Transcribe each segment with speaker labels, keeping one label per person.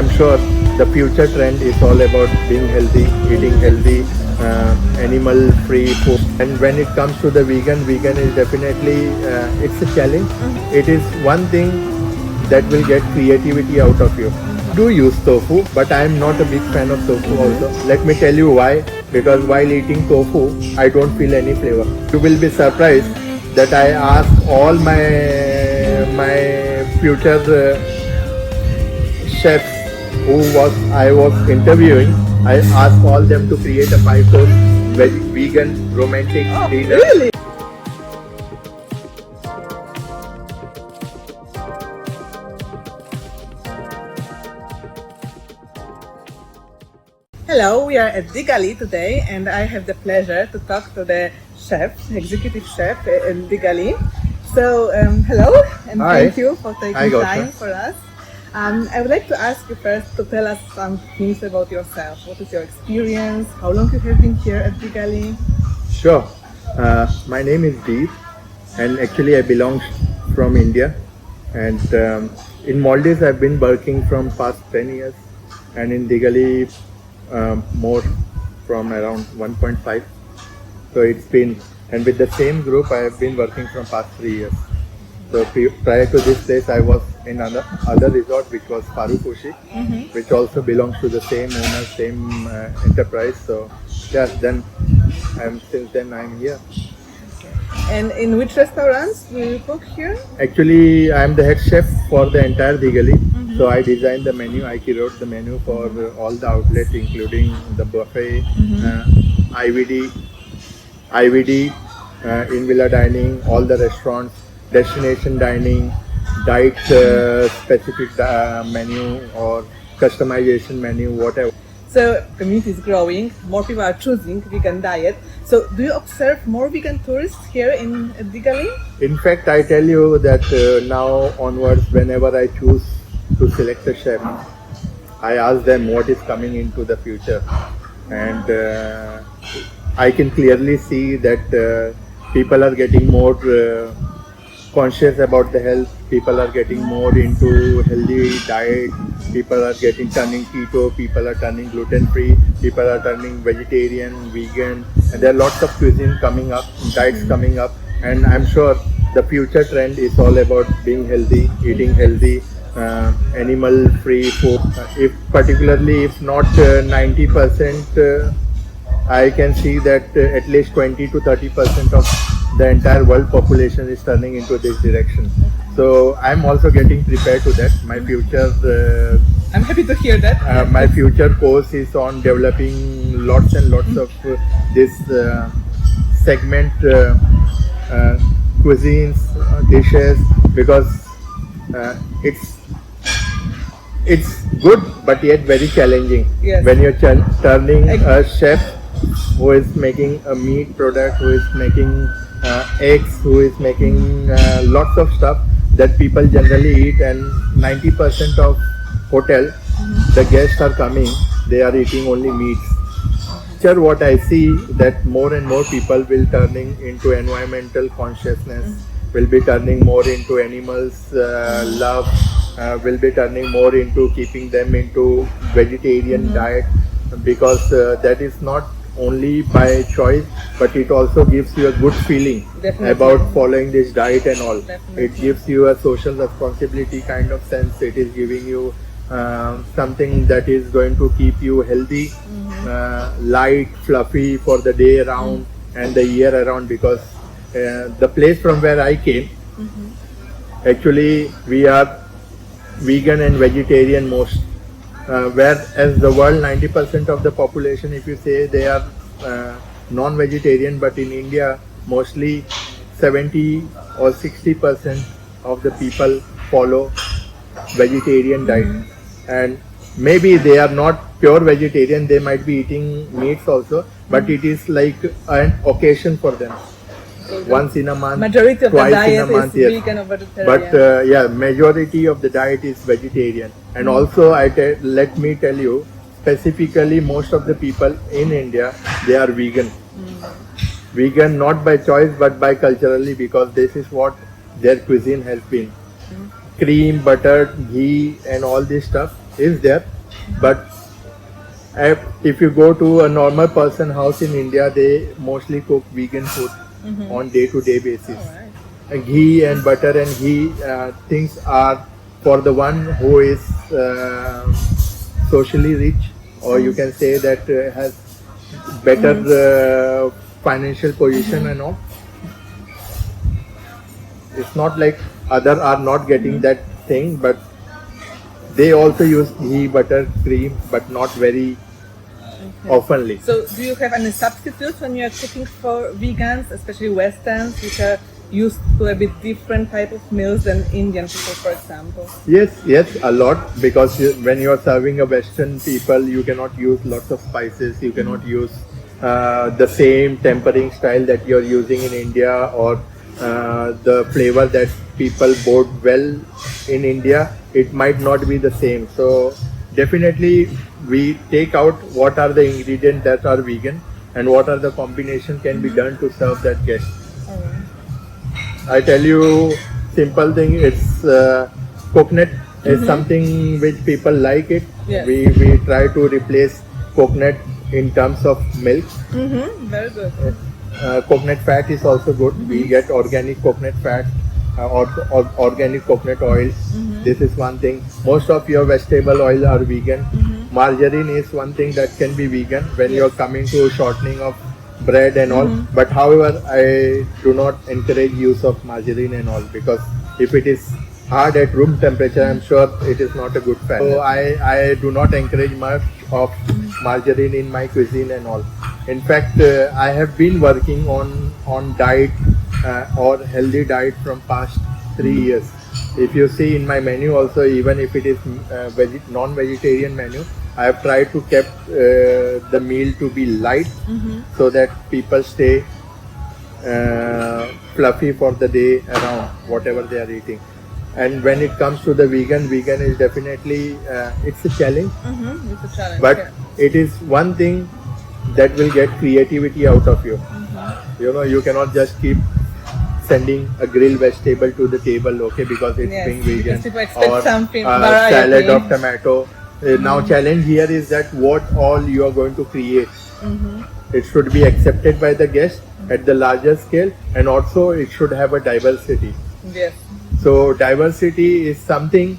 Speaker 1: I'm sure the future trend is all about being healthy, eating healthy, animal free food. And when it comes to the vegan is definitely it's a challenge. It is one thing that will get creativity out of you. Do use tofu, but I am not a big fan of tofu also. Let me tell you why. Because while eating tofu, I don't feel any flavor. You will be surprised that I asked all my future chefs I was interviewing. I asked all them to create a 5-course vegan romantic dinner.
Speaker 2: Really? Hello, we are at Dhigali today and I have the pleasure to talk to the chef, executive chef in Dhigali. So, hello and
Speaker 1: Hi.
Speaker 2: thank you for taking
Speaker 1: Hi, Gautam.
Speaker 2: time for us. I would like to ask you first to tell us some things about yourself. What is your experience? How long you have been here at Dhigali?
Speaker 1: Sure. My name is Deep, and actually I belong from India. And in Maldives, I've been working from past 10 years, and in Dhigali, more from around 1.5. So it's been, and with the same group, I have been working from past 3 years. So prior to this place, I was in other resort, which was Farukushi, which also belongs to the same owner, same enterprise. So yeah, since then I'm here.
Speaker 2: And in which restaurants do you cook here?
Speaker 1: Actually, I'm the head chef for the entire Dhigali. So I designed the menu, I wrote the menu for all the outlets, including the buffet, IVD, in-villa dining, all the restaurants, destination dining, diet specific menu or customization menu, whatever.
Speaker 2: So community is growing, more people are choosing vegan diet. So do you observe more vegan tourists here in Dhigali?
Speaker 1: In fact, I tell you that now onwards, whenever I choose to select a chef, I ask them what is coming into the future, and I can clearly see that people are getting more conscious about the health. People are getting more into healthy diet. People are turning keto. People are turning gluten free. People are turning vegetarian, vegan, and there are lots of cuisine coming up, diets coming up, and I'm sure the future trend is all about being healthy, eating healthy, animal free food. If not 90%, I can see that at least 20 to 30% of the entire world population is turning into this direction. So I'm also getting prepared to that. My future,
Speaker 2: I'm happy to hear that.
Speaker 1: my future course is on developing lots and lots of this segment cuisines, dishes, because it's good but yet very challenging.
Speaker 2: Yes.
Speaker 1: When you're turning a chef who is making a meat product, who is making eggs, who is making lots of stuff that people generally eat, and 90% of hotel, the guests are coming, they are eating only meats. What I see that more and more people will turning into environmental consciousness, will be turning more into animals love, will be turning more into keeping them into vegetarian diet, because that is not only by choice, but it also gives you a good feeling about following this diet and all. It gives you a social responsibility kind of sense. It is giving you something that is going to keep you healthy, light, fluffy for the day around and the year around, because the place from where I came, actually we are vegan and vegetarian most. Whereas the world, 90% of the population, if you say they are non-vegetarian, but in India, mostly 70 or 60% of the people follow vegetarian diet. And maybe they are not pure vegetarian, they might be eating meats also, but it is like an occasion for them. Once in a month,
Speaker 2: Majority of the
Speaker 1: twice in
Speaker 2: diet
Speaker 1: a month,
Speaker 2: is
Speaker 1: yes.
Speaker 2: vegan or vegetarian.
Speaker 1: But yeah, majority of the diet is vegetarian. And also, let me tell you, specifically most of the people in India, they are vegan. Vegan not by choice but by culturally, because this is what their cuisine has been. Cream, butter, ghee and all this stuff is there, but if you go to a normal person house in India, they mostly cook vegan food on day-to-day basis.
Speaker 2: Alright.
Speaker 1: Ghee and butter and ghee things are for the one who is socially rich, or you can say that has better financial position and all. It's not like other are not getting that thing, but they also use ghee, butter, cream, but not very oftenly.
Speaker 2: So, do you have any substitutes when you are cooking for vegans, especially Westerns, which are used to a bit different type of meals than Indian people, for example?
Speaker 1: Yes, a lot, because when you are serving a Western people, you cannot use lots of spices. You cannot use the same tempering style that you are using in India, or the flavor that people bought well in India. It might not be the same. So definitely we take out what are the ingredients that are vegan and what are the combination can be done to serve that guest. I tell you, simple thing. It's coconut is something which people like it.
Speaker 2: Yes.
Speaker 1: We try to replace coconut in terms of milk.
Speaker 2: Very good.
Speaker 1: Coconut fat is also good. We get organic coconut fat or organic coconut oil. This is one thing. Most of your vegetable oil are vegan. Margarine is one thing that can be vegan when you're coming to shortening of bread and all. But however, I do not encourage use of margarine and all, because if it is hard at room temperature, I'm sure it is not a good fat. So I do not encourage much of margarine in my cuisine and all. In fact, I have been working on diet or healthy diet from past 3 years. If you see in my menu also, even if it is non-vegetarian menu, I have tried to keep the meal to be light so that people stay fluffy for the day around whatever they are eating. And when it comes to the vegan is definitely it's a challenge.
Speaker 2: It's a challenge.
Speaker 1: But it is one thing that will get creativity out of you. You know, you cannot just keep sending a grilled vegetable to the table, okay, because it's being vegan,
Speaker 2: because people expect
Speaker 1: or
Speaker 2: something,
Speaker 1: a
Speaker 2: variety.
Speaker 1: salad of tomato. Now challenge here is that what all you are going to create. It should be accepted by the guest at the larger scale, and also it should have a diversity.
Speaker 2: Yes.
Speaker 1: So diversity is something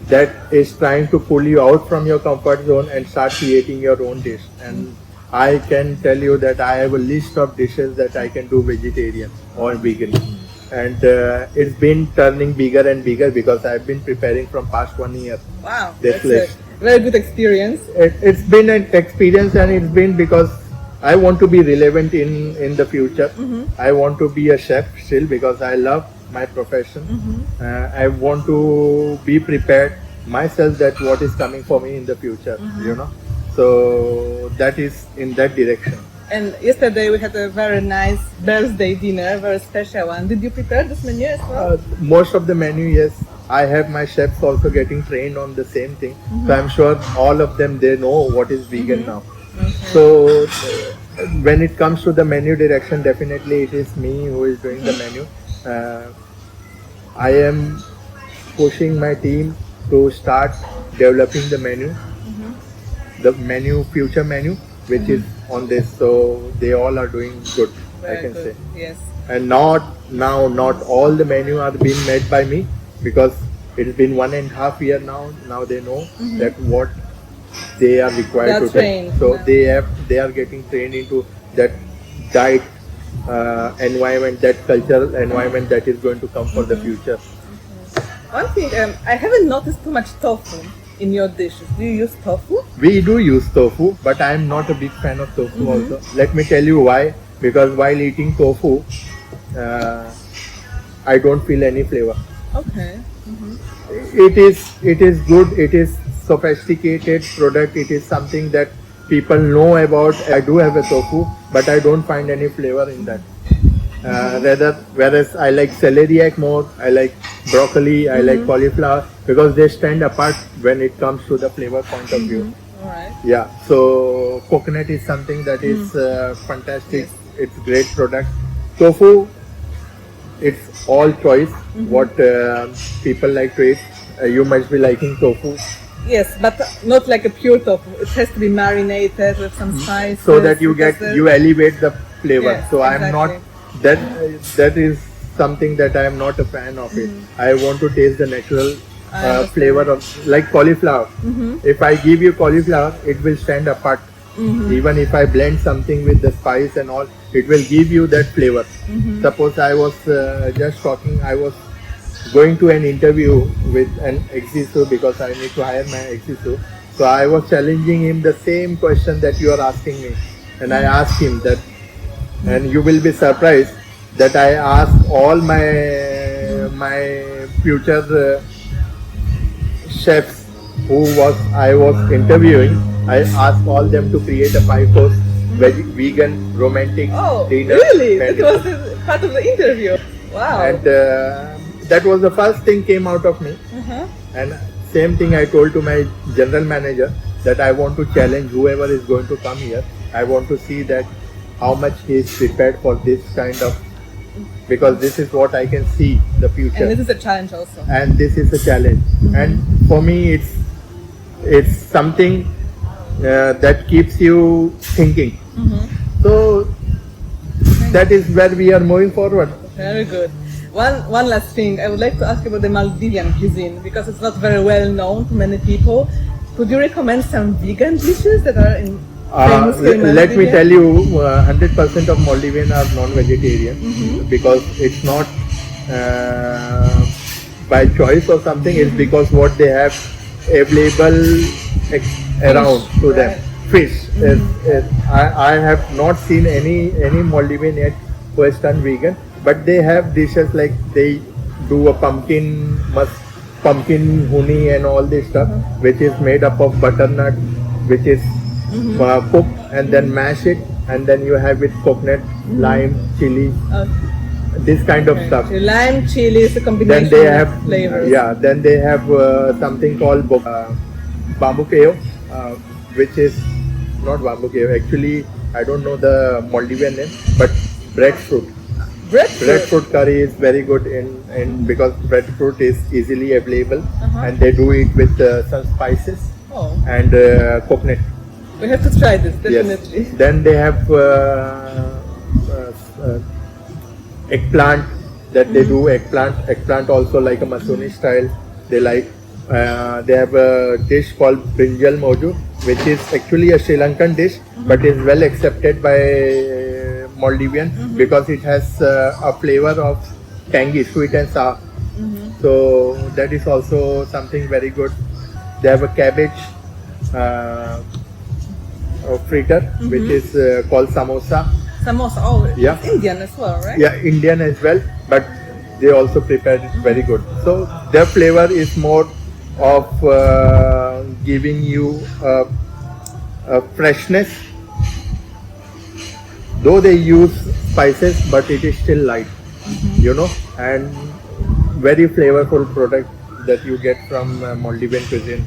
Speaker 1: that is trying to pull you out from your comfort zone and start creating your own dish. And I can tell you that I have a list of dishes that I can do vegetarian or vegan. And it's been turning bigger and bigger because I've been preparing from past 1 year.
Speaker 2: Wow,
Speaker 1: This
Speaker 2: that's
Speaker 1: list.
Speaker 2: a very good experience.
Speaker 1: It's been an experience, and it's been because I want to be relevant in the future. I want to be a chef still because I love my profession. I want to be prepared myself that what is coming for me in the future, you know. So that is in that direction.
Speaker 2: And yesterday we had a very nice birthday dinner, very special one. Did you prepare this menu as well?
Speaker 1: Most of the menu, yes. I have my chefs also getting trained on the same thing. So I'm sure all of them, they know what is vegan now. So when it comes to the menu direction, definitely it is me who is doing the menu. I am pushing my team to start developing the menu, future menu, which is on this. So they all are doing good,
Speaker 2: Very
Speaker 1: I can
Speaker 2: good.
Speaker 1: say.
Speaker 2: Yes.
Speaker 1: And not all the menu are being made by me, because it's been 1.5 years now. Now they know that what they are required
Speaker 2: They are
Speaker 1: to
Speaker 2: trained.
Speaker 1: take. So they are getting trained into that diet environment, that cultural environment that is going to come for the future.
Speaker 2: One thing, I haven't noticed too much tofu in your dishes. Do you use tofu?
Speaker 1: We do use tofu, but I am not a big fan of tofu also. Let me tell you why. Because while eating tofu, I don't feel any flavor.
Speaker 2: Okay.
Speaker 1: It is good. It is sophisticated product. It is something that people know about. I do have a tofu, but I don't find any flavor in that. Whereas I like celeriac more, I like broccoli, I like cauliflower, because they stand apart when it comes to the flavor point of view.
Speaker 2: Alright.
Speaker 1: Yeah, so coconut is something that is fantastic. It's great product. Tofu, it's all choice. What people like to eat. You must be liking tofu.
Speaker 2: Yes, but not like a pure tofu. It has to be marinated with some spices.
Speaker 1: So that you
Speaker 2: because
Speaker 1: you elevate the flavor.
Speaker 2: Yes,
Speaker 1: So I'm not
Speaker 2: exactly.
Speaker 1: that is something that I am not a fan of it. I want to taste the natural
Speaker 2: I understand.
Speaker 1: flavor of like cauliflower. If I give you cauliflower, it will stand apart. Even if I blend something with the spice and all, it will give you that flavor. Suppose I was just talking, I was going to an interview with an exiso because I need to hire my exiso. So I was challenging him the same question that you are asking me, and I asked him that, and you will be surprised that I asked all my future chefs who I was interviewing. I asked all them to create a 5-course vegan romantic
Speaker 2: Oh,
Speaker 1: dinner
Speaker 2: really?
Speaker 1: menu.
Speaker 2: That was part of the interview. Wow.
Speaker 1: And that was the first thing came out of me. And same thing I told to my general manager that I want to challenge whoever is going to come here. I want to see that how much he is prepared for this kind of, because this is what I can see the future.
Speaker 2: And this is a challenge also.
Speaker 1: And this is a challenge. And for me, it's something that keeps you thinking. So that is where we are moving forward.
Speaker 2: Very good. One last thing, I would like to ask you about the Maldivian cuisine because it's not very well known to many people. Could you recommend some vegan dishes that are famous in
Speaker 1: Let me
Speaker 2: Maldivian?
Speaker 1: tell you, 100% of Maldivian are non-vegetarian because it's not by choice or something. It's because what they have available around to them. Fish. I have not seen any Maldivian yet who has turned vegan, but they have dishes like they do a pumpkin honey and all this stuff, which is made up of butternut, which is cooked and then mash it, and then you have it coconut, lime, chili, this kind of stuff.
Speaker 2: So lime, chili is a combination
Speaker 1: Then they have
Speaker 2: of flavors.
Speaker 1: Then they have something called bambukeo, which is not bambukeo. Actually, I don't know the Maldivian name, but breadfruit. Breadfruit curry is very good in because breadfruit is easily available, and they do it with some spices and coconut.
Speaker 2: We have to try this definitely.
Speaker 1: Yes. Then they have eggplant that they do eggplant also like a Masoni style. They like they have a dish called brinjal moju, which is actually a Sri Lankan dish, but is well accepted by Maldivian because it has a flavor of tangy, sweet and sour. So that is also something very good. They have a cabbage fritter, which is called samosa.
Speaker 2: Samosa, oh,
Speaker 1: Yeah.
Speaker 2: it's Indian as well, right?
Speaker 1: Yeah, Indian as well, but they also prepare it very good. So their flavor is more of giving you a freshness. Though they use spices, but it is still light, and very flavorful product that you get from Maldivian cuisine.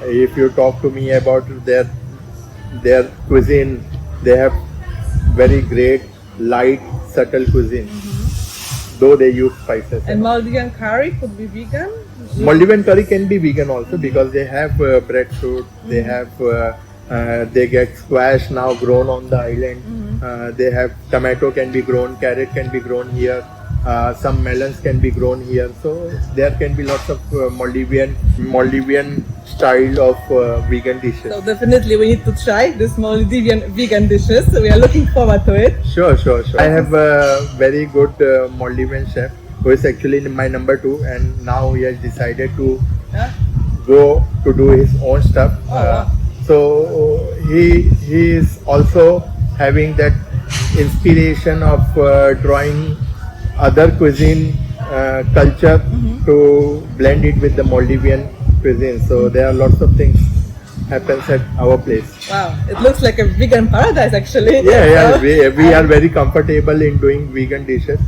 Speaker 1: If you talk to me about their cuisine, they have very great, light, subtle cuisine. Though they use spices.
Speaker 2: And Maldivian curry could be vegan?
Speaker 1: Maldivian curry can be vegan also because they have breadfruit, they have they get squash now grown on the island. They have tomato can be grown, carrot can be grown here, some melons can be grown here. So there can be lots of Maldivian style of vegan dishes.
Speaker 2: So definitely we need to try this Maldivian vegan dishes. So we are looking forward to it.
Speaker 1: Sure. I have a very good Maldivian chef who is actually my number 2, and now he has decided to go to do his own stuff.
Speaker 2: Wow.
Speaker 1: So he is also having that inspiration of drawing other cuisine culture to blend it with the Maldivian cuisine. So there are lots of things happens at our place.
Speaker 2: Wow, it looks like a vegan paradise actually.
Speaker 1: Yeah, we are very comfortable in doing vegan dishes.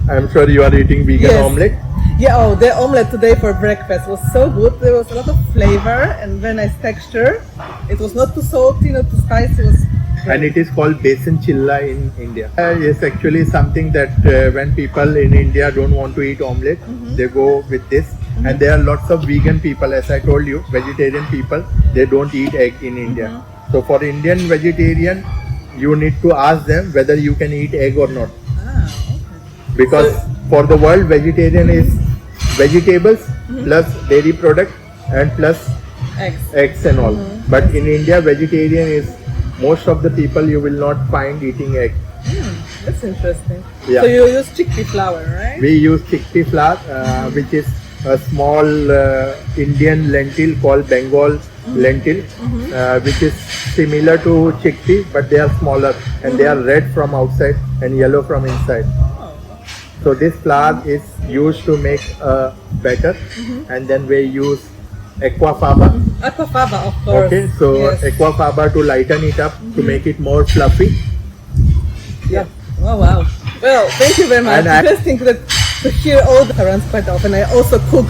Speaker 1: I'm sure you are eating vegan
Speaker 2: Yes.
Speaker 1: omelette.
Speaker 2: Yeah, oh, the omelette today for breakfast was so good. There was a lot of flavor and very nice texture. It was not too salty, not too spicy. It was
Speaker 1: And it is called besan chilla in India. It's actually something that when people in India don't want to eat omelette, they go with this, and there are lots of vegan people. As I told you, vegetarian people, they don't eat egg in India. So for Indian vegetarian, you need to ask them whether you can eat egg or not, because for the world, vegetarian is vegetables plus dairy product and plus eggs and all. But in India, vegetarian is most of the people you will not find eating egg.
Speaker 2: That's interesting.
Speaker 1: Yeah.
Speaker 2: So you use chickpea flour, right?
Speaker 1: We use chickpea flour, which is a small Indian lentil called Bengal lentil, which is similar to chickpea, but they are smaller and they are red from outside and yellow from inside. So this flour is used to make a batter, and then we use aquafaba.
Speaker 2: Aquafaba, of course.
Speaker 1: Okay, so
Speaker 2: yes.
Speaker 1: aquafaba to lighten it up to make it more fluffy. Yeah.
Speaker 2: Oh wow. Well, thank you very much.
Speaker 1: And I-
Speaker 2: Interesting to hear all the restaurants quite often. I also cook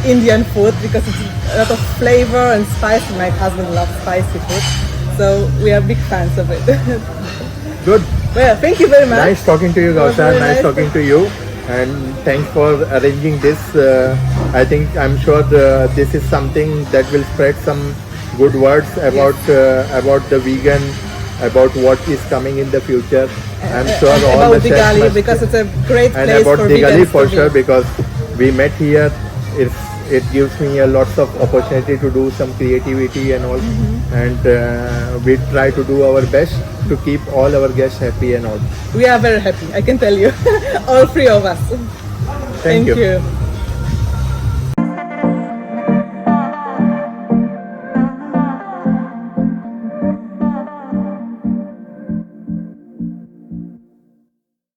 Speaker 2: Indian food because it's a lot of flavor and spice. My husband loves spicy food, so we are big fans of it.
Speaker 1: Good.
Speaker 2: Well, thank you very much.
Speaker 1: Nice talking to you,
Speaker 2: It was
Speaker 1: Gausha.
Speaker 2: very
Speaker 1: Nice
Speaker 2: nice
Speaker 1: talking to you. And thanks for arranging this. I'm sure this is something that will spread some good words about the vegan, about what is coming in the future. I'm sure
Speaker 2: and
Speaker 1: all
Speaker 2: about
Speaker 1: the chefs
Speaker 2: Dhigali
Speaker 1: must-
Speaker 2: because it's a great
Speaker 1: and
Speaker 2: place
Speaker 1: about
Speaker 2: for
Speaker 1: Dhigali
Speaker 2: vegans
Speaker 1: for
Speaker 2: to be.
Speaker 1: sure, because we met here. It gives me a lots of opportunity to do some creativity and all, and we try to do our best to keep all our guests happy and all.
Speaker 2: We are very happy, I can tell you. All three of us.
Speaker 1: Thank you.
Speaker 2: you.